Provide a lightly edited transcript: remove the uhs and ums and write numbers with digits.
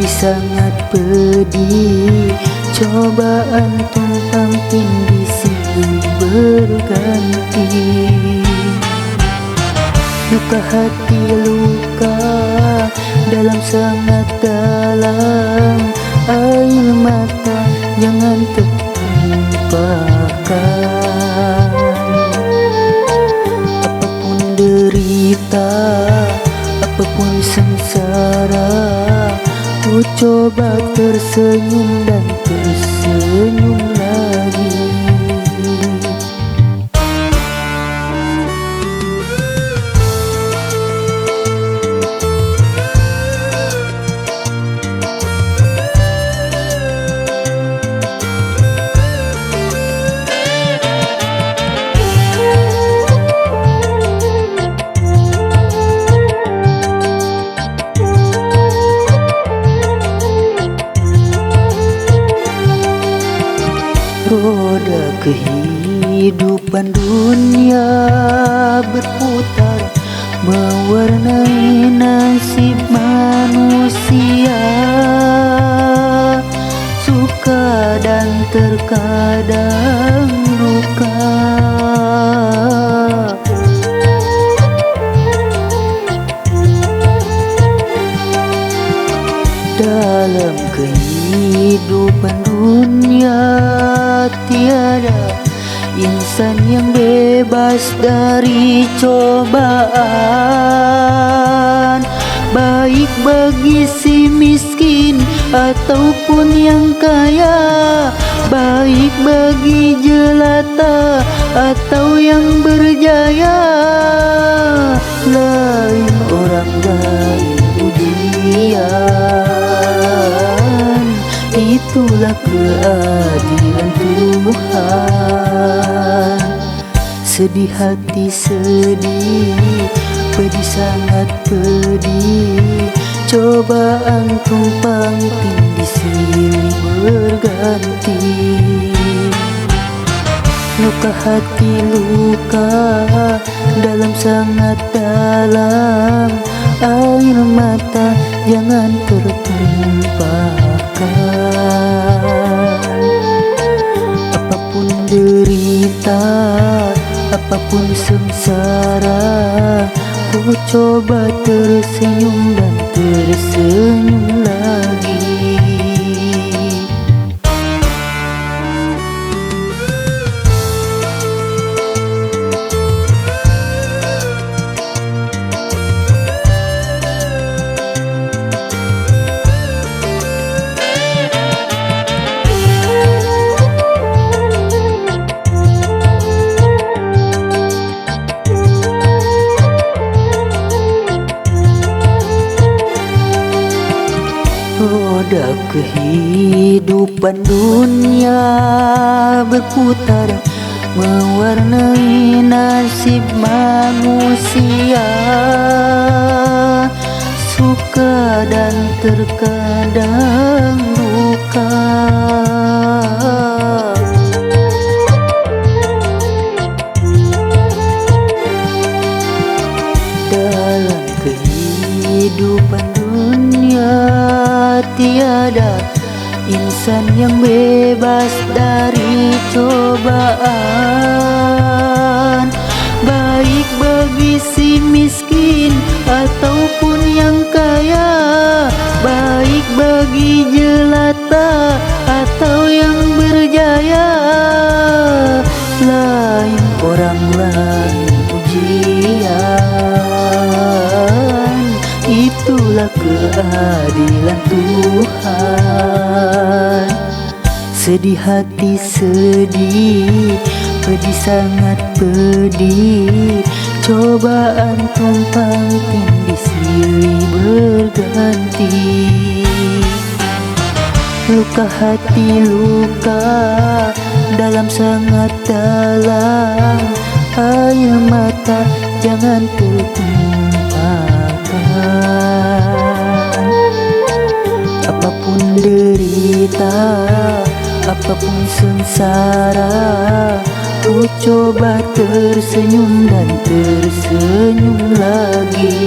pedih sangat pedih, cobaan tumpang tindih silih berganti. Luka hati luka dalam sangat dalam, air mata jangan tertumpahkan. Apapun derita, apapun sengsara, ku coba tersenyum dan tersenyum lagi. Roda kehidupan dunia berputar, mewarnai nasib manusia. Suka dan terkadang duka, dalam kehidupan dunia tiada insan yang bebas dari cobaan. Baik bagi si miskin ataupun yang kaya, baik bagi jelata atau yang berjaya. Lain orang lain ujian, itulah keadilan Tuhan. Sedih hati sedih, pedih sangat pedih, cobaan tumpang tindih silih berganti. Luka hati luka dalam sangat dalam, air mata jangan tertumpahkan. Apapun derita, apapun sengsara, ku coba tersenyum dan tersenyum lagi. Roda kehidupan dunia berputar, mewarnai nasib manusia. Suka dan terkadang duka, dalam kehidupan dunia tiada insan yang bebas dari cobaan. Baik bagi si miskin ataupun yang kaya, baik bagi jelata atau yang berjaya. Lain orang lain ujian, itulah keadilan Tuhan. Sedih hati sedih, pedih sangat pedih, cobaan tumpang tindih silih berganti. Luka hati luka dalam sangat dalam, air mata jangan tertumpahkan. Apapun derita, apapun sengsara, ku coba tersenyum dan tersenyum lagi.